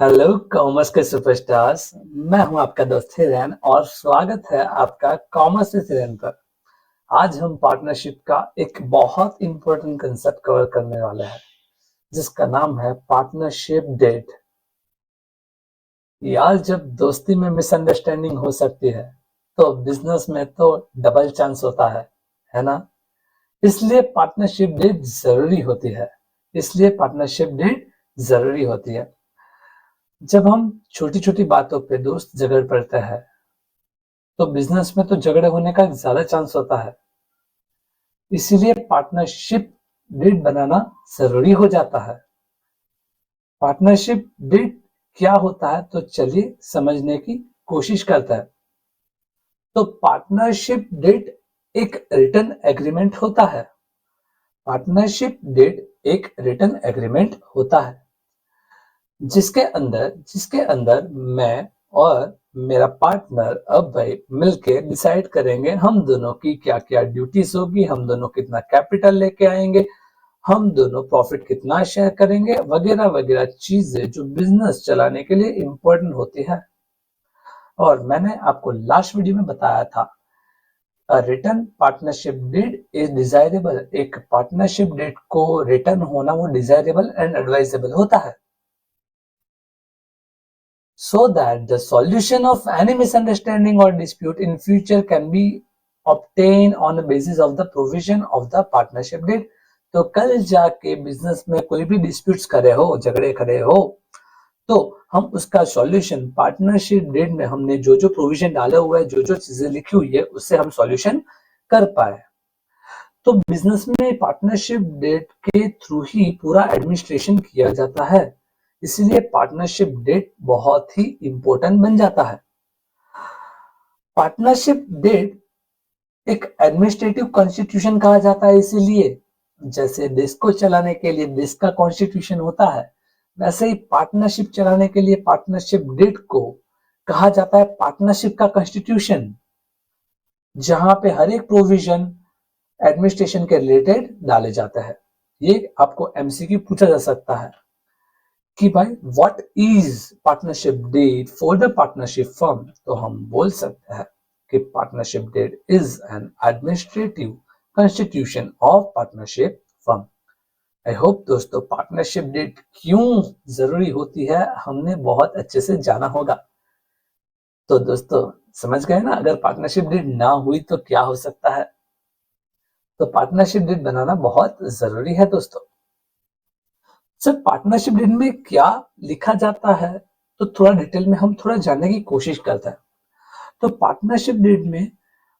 Hello commerce के superstars. मैं हूं आपका दोस्त हिरेन और स्वागत है आपका कॉमर्स विद हिरेन पर। आज हम पार्टनरशिप का एक बहुत इंपॉर्टेंट कंसेप्ट कवर करने वाले हैं जिसका नाम है पार्टनरशिप डेट। यार, जब दोस्ती में मिसअंडरस्टैंडिंग हो सकती है तो बिजनेस में तो डबल चांस होता है ना। इसलिए पार्टनरशिप डेट जरूरी होती है। इसलिए पार्टनरशिप डेट जरूरी होती है। जब हम छोटी छोटी बातों पे दोस्त झगड़ पड़ते हैं तो बिजनेस में तो झगड़े होने का ज्यादा चांस होता है। इसीलिए पार्टनरशिप डेट बनाना जरूरी हो जाता है। पार्टनरशिप डेट क्या होता है तो चलिए समझने की कोशिश करते हैं। तो पार्टनरशिप डेट एक रिटर्न एग्रीमेंट होता है। पार्टनरशिप डेट एक रिटर्न एग्रीमेंट होता है जिसके अंदर मैं और मेरा पार्टनर अब भाई मिलके डिसाइड करेंगे हम दोनों की क्या क्या ड्यूटीज होगी, हम दोनों कितना कैपिटल लेके आएंगे, हम दोनों प्रॉफिट कितना शेयर करेंगे, वगैरह वगैरह चीजें जो बिजनेस चलाने के लिए इम्पोर्टेंट होती है। और मैंने आपको लास्ट वीडियो में बताया था return partnership deed is desirable. एक पार्टनरशिप डेट को रिटर्न होना वो डिजायरेबल एंड एडवाइजेबल होता है so that the solution of any misunderstanding or dispute in future can be obtained on the basis of the provision of the partnership deed। तो कल जाके business में कोई भी डिस्प्यूट्स करे हो, झगड़े करे हो, तो हम उसका सॉल्यूशन पार्टनरशिप डेट में हमने जो जो प्रोविजन डाले हुए हैं, जो जो चीजें लिखी हुई है, उससे हम सॉल्यूशन कर पाए। तो बिजनेस में पार्टनरशिप डेट के थ्रू ही पूरा एडमिनिस्ट्रेशन किया जाता है। इसलिए पार्टनरशिप डेट बहुत ही इंपॉर्टेंट बन जाता है। पार्टनरशिप डेट एक एडमिनिस्ट्रेटिव कॉन्स्टिट्यूशन कहा जाता है। इसीलिए जैसे देश को चलाने के लिए देश का कॉन्स्टिट्यूशन होता है, वैसे ही पार्टनरशिप चलाने के लिए पार्टनरशिप डेट को कहा जाता है पार्टनरशिप का कॉन्स्टिट्यूशन, जहां पे हर एक प्रोविजन एडमिनिस्ट्रेशन के रिलेटेड डाले जाते हैं। ये आपको एमसीक्यू पूछा जा सकता है कि भाई what is partnership deed for the partnership firm. तो हम बोल सकते हैं कि partnership deed is an administrative constitution of partnership firm. I hope दोस्तों पार्टनरशिप डेट क्यों जरूरी होती है हमने बहुत अच्छे से जाना होगा। तो दोस्तों समझ गए ना, अगर पार्टनरशिप डेट ना हुई तो क्या हो सकता है। तो पार्टनरशिप डेट बनाना बहुत जरूरी है दोस्तों। सर पार्टनरशिप डीड में क्या लिखा जाता है तो थोड़ा डिटेल में हम थोड़ा जानने की कोशिश करते हैं। तो पार्टनरशिप डीड में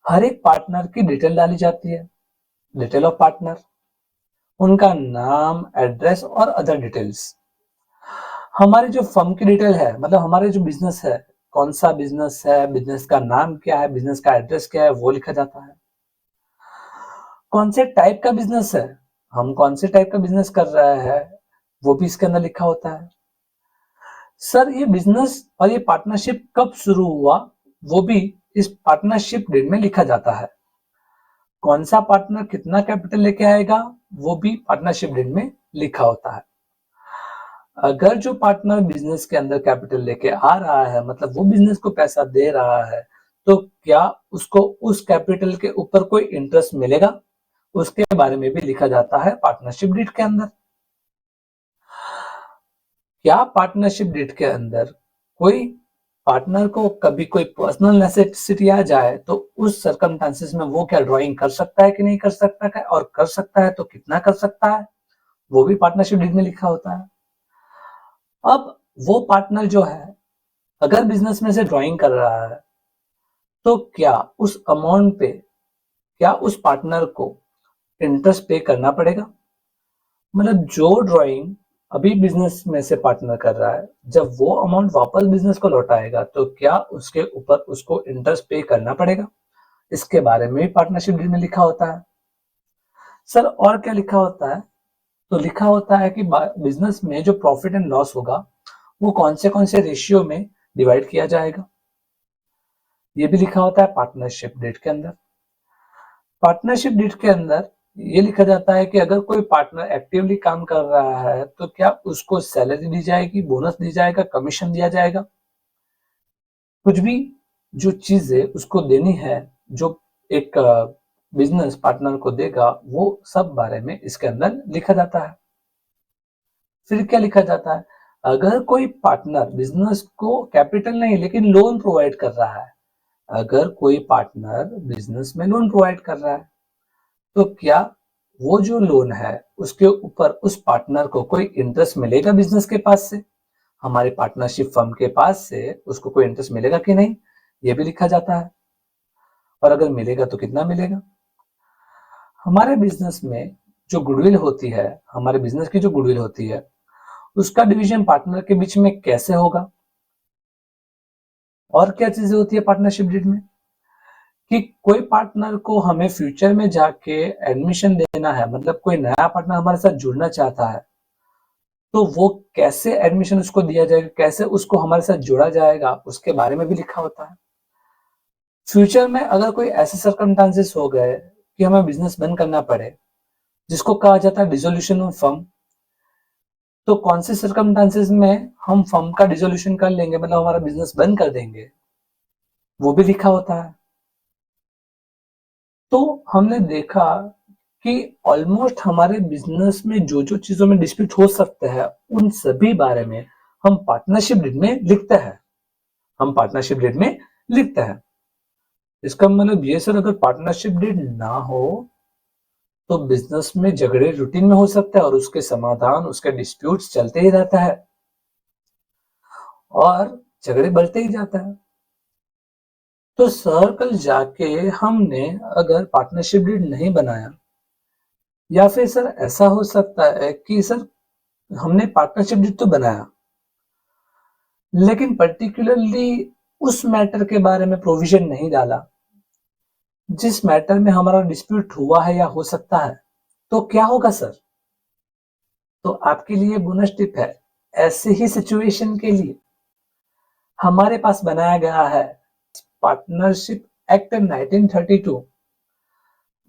हर एक पार्टनर की डिटेल डाली जाती है। डिटेल ऑफ पार्टनर, उनका नाम, एड्रेस और अदर डिटेल्स। हमारे जो फर्म की डिटेल है, मतलब हमारे जो बिजनेस है, कौन सा बिजनेस है, बिजनेस का नाम क्या है, बिजनेस का एड्रेस क्या है, वो लिखा जाता है। कौन से टाइप का बिजनेस है, हम कौन से टाइप का बिजनेस कर रहे हैं, वो भी इसके अंदर लिखा होता है। सर ये बिजनेस और ये पार्टनरशिप कब शुरू हुआ वो भी इस पार्टनरशिप डेट में लिखा जाता है। कौन सा पार्टनर कितना कैपिटल लेके आएगा वो भी पार्टनरशिप डेट में लिखा होता है। अगर जो पार्टनर बिजनेस के अंदर कैपिटल लेके आ रहा है, मतलब वो बिजनेस को पैसा दे रहा है, तो क्या उसको उस कैपिटल के ऊपर कोई इंटरेस्ट मिलेगा, उसके बारे में भी लिखा जाता है पार्टनरशिप डेट के अंदर। क्या पार्टनरशिप डेट के अंदर कोई पार्टनर को कभी कोई पर्सनल नेसेसिटी आ जाए तो उस सर्कमस्टांसेस में वो क्या ड्राइंग कर सकता है कि नहीं कर सकता है, और कर सकता है तो कितना कर सकता है, वो भी पार्टनरशिप डीड में लिखा होता है। अब वो पार्टनर जो है अगर बिजनेस में से ड्राइंग कर रहा है तो क्या उस अमाउंट पे क्या उस पार्टनर को इंटरेस्ट पे करना पड़ेगा। मतलब जो ड्राइंग अभी बिजनेस में से पार्टनर कर रहा है, जब वो अमाउंट वापस बिजनेस को लौटाएगा तो क्या उसके ऊपर उसको इंटरेस्ट पे करना पड़ेगा, इसके बारे में भी पार्टनरशिप डील में लिखा होता है। सर और क्या लिखा होता है, तो लिखा होता है कि बिजनेस में जो प्रॉफिट एंड लॉस होगा वो कौन से रेशियो में डिवाइड किया जाएगा, ये भी लिखा होता है पार्टनरशिप डेट के अंदर। पार्टनरशिप डेट के अंदर ये लिखा जाता है कि अगर कोई पार्टनर एक्टिवली काम कर रहा है तो क्या उसको सैलरी दी जाएगी, बोनस दी जाएगा, कमीशन दिया जाएगा, कुछ भी जो चीजें उसको देनी है, जो एक बिजनेस पार्टनर को देगा, वो सब बारे में इसके अंदर लिखा जाता है। फिर क्या लिखा जाता है, अगर कोई पार्टनर बिजनेस को कैपिटल नहीं लेकिन लोन प्रोवाइड कर रहा है, अगर कोई पार्टनर बिजनेस में लोन प्रोवाइड कर रहा है, तो क्या वो जो लोन है उसके ऊपर उस पार्टनर को कोई इंटरेस्ट मिलेगा बिजनेस के पास से, हमारे पार्टनरशिप फर्म के पास से उसको कोई इंटरेस्ट मिलेगा कि नहीं, ये भी लिखा जाता है। और अगर मिलेगा तो कितना मिलेगा। हमारे बिजनेस में जो गुडविल होती है, हमारे बिजनेस की जो गुडविल होती है, उसका डिवीजन पार्टनर के बीच में कैसे होगा। और क्या चीजें होती है पार्टनरशिप डीड में, कि कोई पार्टनर को हमें फ्यूचर में जाके एडमिशन देना है, मतलब कोई नया पार्टनर हमारे साथ जुड़ना चाहता है, तो वो कैसे एडमिशन उसको दिया जाएगा, कैसे उसको हमारे साथ जोड़ा जाएगा, उसके बारे में भी लिखा होता है। फ्यूचर में अगर कोई ऐसे सर्कमस्टांसेस हो गए कि हमें बिजनेस बंद करना पड़े, जिसको कहा जाता है डिसोल्यूशन ऑफ फर्म, तो कौन से सर्कमस्टांसेस में हम फर्म का डिसोल्यूशन कर लेंगे, मतलब हमारा बिजनेस बंद कर देंगे, वो भी लिखा होता है। तो हमने देखा कि ऑलमोस्ट हमारे बिजनेस में जो जो चीजों में डिस्प्यूट हो सकते हैं, उन सभी बारे में हम पार्टनरशिप डीड में लिखते हैं, हम पार्टनरशिप डीड में लिखते हैं। इसका मतलब ये सर, अगर पार्टनरशिप डीड ना हो तो बिजनेस में झगड़े रूटीन में हो सकते हैं और उसके समाधान, उसके डिस्प्यूट्स चलते ही रहता है और झगड़े बढ़ते ही जाता है। तो सर कल जाके हमने अगर पार्टनरशिप डीड नहीं बनाया, या फिर सर ऐसा हो सकता है कि सर हमने पार्टनरशिप डीड तो बनाया लेकिन पर्टिकुलरली उस मैटर के बारे में प्रोविजन नहीं डाला जिस मैटर में हमारा डिस्प्यूट हुआ है या हो सकता है, तो क्या होगा सर। तो आपके लिए बोनस टिप है, ऐसे ही सिचुएशन के लिए हमारे पास बनाया गया है पार्टनरशिप एक्ट 1932।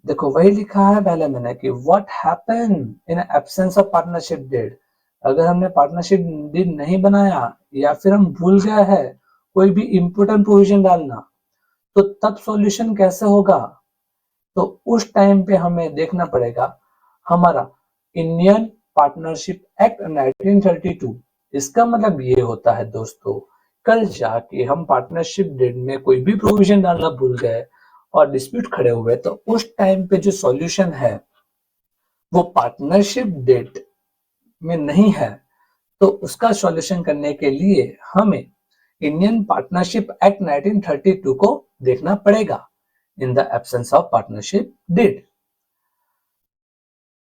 देखो वही लिखा है पहले मैंने कि what happen in absence of partnership deed. अगर हमने पार्टनरशिप डीड नहीं बनाया या फिर हम भूल गए हैं कोई भी इंपोर्टेंट प्रोविजन डालना, तो तब सॉल्यूशन कैसे होगा। तो उस टाइम पे हमें देखना पड़ेगा हमारा इंडियन पार्टनरशिप एक्ट 1932। इसका मतलब ये होता है दोस्तों, कल जाके हम पार्टनरशिप डीड में कोई भी प्रोविजन डालना भूल गए और डिस्प्यूट खड़े हुए, तो उस टाइम पे जो सॉल्यूशन है वो पार्टनरशिप डीड में नहीं है, तो उसका सॉल्यूशन करने के लिए हमें इंडियन पार्टनरशिप एक्ट 1932 को देखना पड़ेगा in the absence of partnership deed.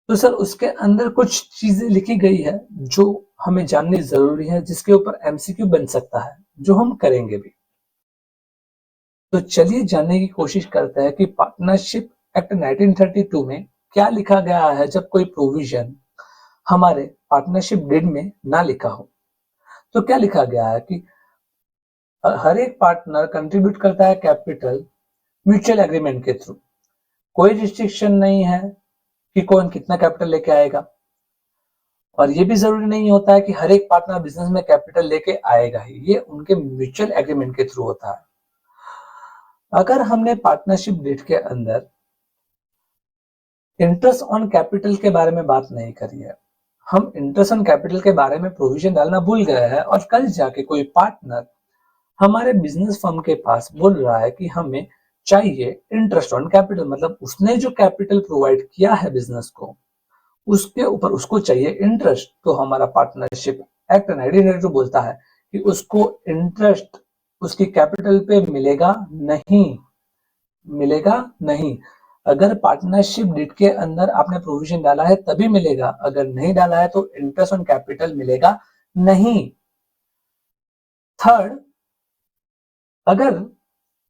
तो सर उसके अंदर कुछ चीजें लिखी गई है जो हमें जाननी जरूरी है, जिसके ऊपर एमसीक्यू बन सकता है, जो हम करेंगे भी। तो चलिए जानने की कोशिश करते हैं कि पार्टनरशिप एक्ट 1932 में क्या लिखा गया है जब कोई प्रोविजन हमारे पार्टनरशिप डीड में ना लिखा हो। तो क्या लिखा गया है कि हर एक पार्टनर कंट्रीब्यूट करता है कैपिटल म्यूचुअल एग्रीमेंट के थ्रू। कोई रिस्ट्रिक्शन नहीं है कि कौन कितना कैपिटल लेके आएगा, और ये भी जरूरी नहीं होता है कि हर एक पार्टनर बिजनेस में कैपिटल लेके आएगा ही, ये उनके म्यूचुअल एग्रीमेंट के थ्रू होता है। अगर हमने पार्टनरशिप डीड के अंदर इंटरेस्ट ऑन कैपिटल के बारे में बात नहीं करी है, हम इंटरेस्ट ऑन कैपिटल के बारे में प्रोविजन डालना भूल गए हैं, और कल जाके कोई पार्टनर हमारे बिजनेस फर्म के पास बोल रहा है कि हमें चाहिए इंटरेस्ट ऑन कैपिटल, मतलब उसने जो कैपिटल प्रोवाइड किया है बिजनेस को उसके ऊपर उसको चाहिए इंटरेस्ट, तो हमारा पार्टनरशिप एक्ट 1992 बोलता है कि उसको इंटरेस्ट उसकी कैपिटल पे मिलेगा नहीं, मिलेगा नहीं। अगर पार्टनरशिप डीड के अंदर आपने प्रोविजन डाला है तभी मिलेगा, अगर नहीं डाला है तो इंटरेस्ट ऑन कैपिटल मिलेगा नहीं। थर्ड, अगर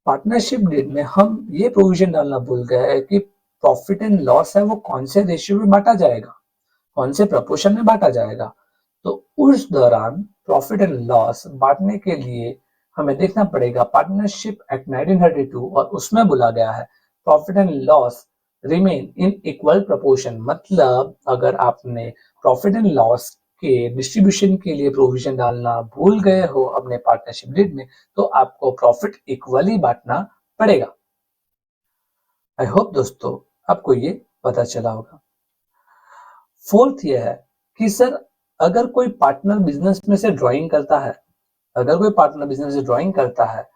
पार्टनरशिप डीड में हम ये प्रोविजन डालना भूल गए कि प्रॉफिट एंड लॉस है वो कौन से रेशियो में बांटा जाएगा, कौन से प्रपोर्शन में बांटा जाएगा, तो उस दौरान प्रॉफिट एंड लॉस बांटने के लिए हमें देखना पड़ेगा पार्टनरशिप एक्ट 1932, और उसमें बोला गया है profit and loss remain in equal proportion, मतलब अगर आपने प्रॉफिट एंड लॉस के डिस्ट्रीब्यूशन के लिए प्रोविजन डालना भूल गए हो अपने पार्टनरशिप डीड में, तो आपको प्रॉफिट इक्वली बांटना पड़ेगा। आई होप दोस्तों आपको ये पता चला होगा। फोर्थ ये है कि सर अगर कोई पार्टनर बिजनेस में से ड्राइंग करता है, अगर कोई पार्टनर बिजनेस से ड्राइंग करता है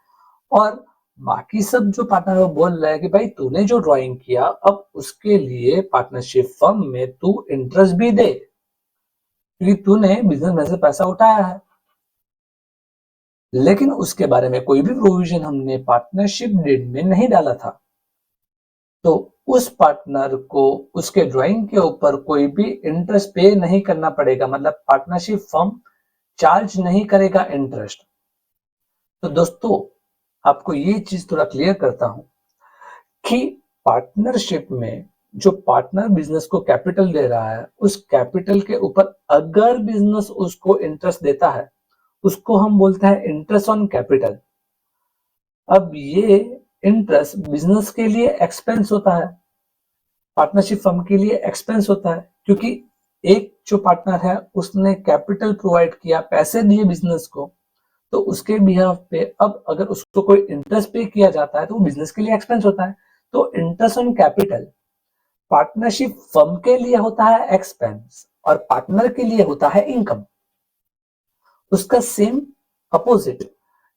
और बाकी सब जो पार्टनर वो बोल रहे हैं कि भाई तूने जो ड्राइंग किया अब उसके लिए पार्टनरशिप फर्म में तू इंटरेस्ट भी दे, क्योंकि तूने बिजनेस में से पैसा उठाया है, लेकिन उसके बारे में कोई भी प्रोविजन हमने पार्टनरशिप डीड में नहीं डाला था, तो उस पार्टनर को उसके ड्राइंग के ऊपर कोई भी इंटरेस्ट पे नहीं करना पड़ेगा, मतलब पार्टनरशिप फर्म चार्ज नहीं करेगा इंटरेस्ट। तो दोस्तों आपको ये चीज थोड़ा क्लियर करता हूं कि पार्टनरशिप में जो पार्टनर बिजनेस को कैपिटल दे रहा है, उस कैपिटल के ऊपर अगर बिजनेस उसको इंटरेस्ट देता है, उसको हम बोलते हैं इंटरेस्ट ऑन कैपिटल। अब ये इंटरेस्ट बिजनेस के लिए एक्सपेंस होता है, पार्टनरशिप फर्म के लिए एक्सपेंस होता है, क्योंकि एक जो पार्टनर है उसने कैपिटल प्रोवाइड किया, पैसे दिए बिजनेस को, तो उसके बिहाफ पे अब अगर उसको कोई इंटरेस्ट पे किया जाता है तो वो बिजनेस के लिए एक्सपेंस होता है। तो interest on capital partnership firm के लिए होता है एक्सपेंस और पार्टनर के लिए होता है इनकम। उसका same opposite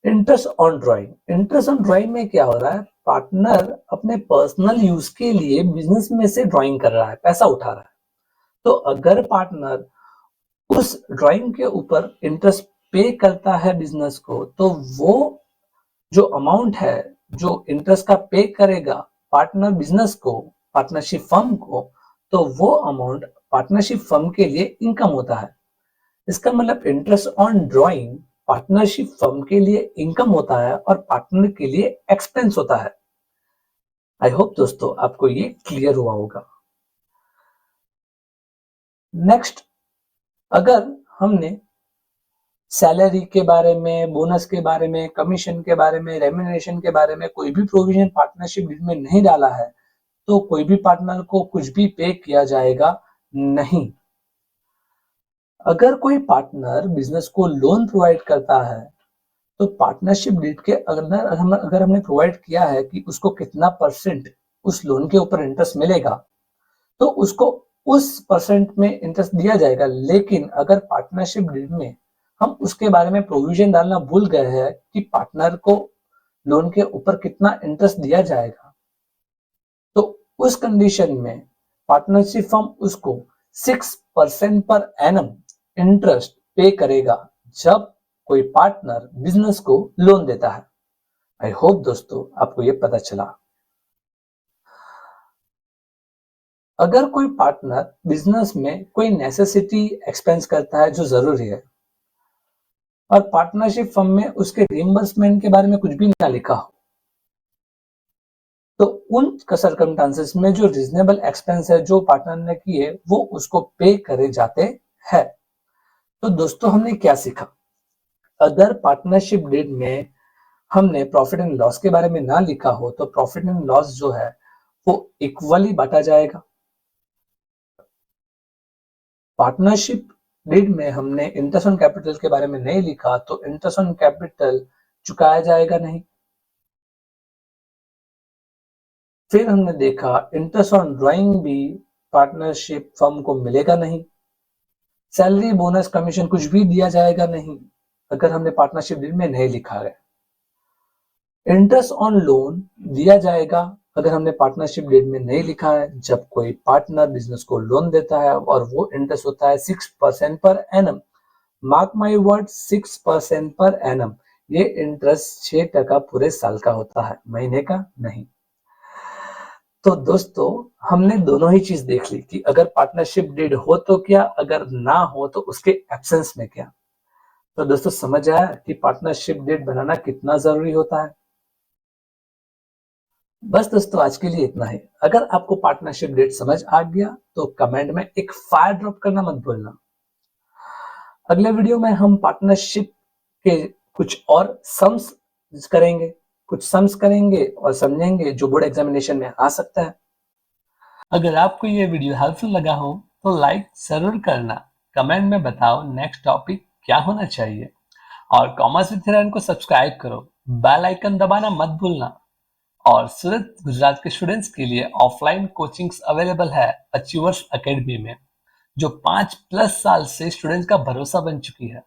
interest on drawing. Interest on drawing में क्या हो रहा है, पार्टनर अपने पर्सनल यूज के लिए बिजनेस में से ड्राइंग कर रहा है, पैसा उठा रहा है, तो अगर पार्टनर उस ड्राइंग के ऊपर इंटरेस्ट पे करता है बिजनेस को, तो वो जो अमाउंट है जो इंटरेस्ट का पे करेगा पार्टनर बिजनेस को, पार्टनरशिप फर्म को, तो वो अमाउंट पार्टनरशिप फर्म के लिए इनकम होता है। इसका मतलब interest on drawing partnership firm के लिए इनकम होता है और पार्टनर के लिए एक्सपेंस होता है। आई होप दोस्तों आपको ये क्लियर हुआ होगा। नेक्स्ट, अगर हमने सैलरी के बारे में, बोनस के बारे में, कमीशन के बारे में, रेम्यूनरेशन के बारे में कोई भी प्रोविजन पार्टनरशिप डीड में नहीं डाला है, तो कोई भी पार्टनर को कुछ भी पे किया जाएगा नहीं। अगर कोई पार्टनर बिजनेस को लोन प्रोवाइड करता है, तो पार्टनरशिप डीड के अगर हमने प्रोवाइड किया है कि उसको कितना परसेंट उस लोन के ऊपर इंटरेस्ट मिलेगा, तो उसको उस परसेंट में इंटरेस्ट दिया जाएगा। लेकिन अगर पार्टनरशिप डीड में हम उसके बारे में प्रोविजन डालना भूल गए हैं कि पार्टनर को लोन के ऊपर कितना इंटरेस्ट दिया जाएगा, तो उस कंडीशन में पार्टनरशिप फर्म उसको 6% पर एनम इंटरेस्ट पे करेगा जब कोई पार्टनर बिजनेस को लोन देता है। आई होप दोस्तों आपको ये पता चला। अगर कोई पार्टनर बिजनेस में कोई नेसेसिटी एक्सपेंस करता है जो जरूरी है और पार्टनरशिप फर्म में उसके रिइंबर्समेंट के बारे में कुछ भी ना लिखा हो, तो उन सर्कमस्टांसेस में जो रीजनेबल एक्सपेंस है जो पार्टनर ने किए वो उसको पे करे जाते हैं। तो दोस्तों हमने क्या सीखा, अगर पार्टनरशिप डीड में हमने प्रॉफिट एंड लॉस के बारे में ना लिखा हो तो प्रॉफिट एंड लॉस जो है वो इक्वली बांटा जाएगा। पार्टनरशिप डीड में हमने इंटरेस्ट ऑन कैपिटल के बारे में नहीं लिखा, तो इंटरेस्ट ऑन कैपिटल चुकाया जाएगा नहीं। फिर हमने देखा इंटरेस्ट ऑन ड्राइंग भी पार्टनरशिप फर्म को मिलेगा नहीं। सैलरी, बोनस, कमीशन कुछ भी दिया जाएगा नहीं अगर हमने पार्टनरशिप डीड में नहीं लिखा है। इंटरेस्ट ऑन लोन दिया जाएगा अगर हमने पार्टनरशिप डीड में नहीं लिखा है, जब कोई पार्टनर बिजनेस को लोन देता है और वो इंटरेस्ट होता है 6% per annum. Mark my word, 6% per annum. ये इंटरेस्ट 6% पूरे साल का होता है, महीने का नहीं। तो दोस्तों हमने दोनों ही चीज देख ली कि अगर पार्टनरशिप डीड हो तो क्या, अगर ना हो तो उसके एब्सेंस में क्या। तो दोस्तों समझ आया कि पार्टनरशिप डीड बनाना कितना जरूरी होता है। बस दोस्तों आज के लिए इतना ही। अगर आपको पार्टनरशिप डीड समझ आ गया तो कमेंट में एक फायर ड्रॉप करना मत भूलना। अगले वीडियो में हम पार्टनरशिप के कुछ और समझ करेंगे और समझेंगे जो बोर्ड एग्जामिनेशन में आ सकता है। अगर आपको ये वीडियो हेल्पफुल लगा हो तो लाइक जरूर करना, कमेंट में बताओ नेक्स्ट टॉपिक क्या होना चाहिए, और कॉमर्स विद हिरन को सब्सक्राइब करो, बेल आइकन दबाना मत भूलना। और सूरत गुजरात के स्टूडेंट्स के लिए ऑफलाइन कोचिंग्स अवेलेबल है अचीवर्स एकेडमी में, जो 5+ साल से स्टूडेंट्स का भरोसा बन चुकी है।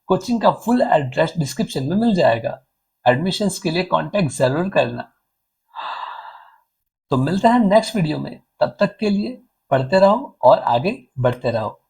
कोचिंग का फुल एड्रेस डिस्क्रिप्शन में मिल जाएगा। एडमिशन्स के लिए कांटेक्ट जरूर करना। तो मिलते हैं नेक्स्ट वीडियो में, तब तक के लिए पढ़ते रहो और आगे बढ़ते रहो।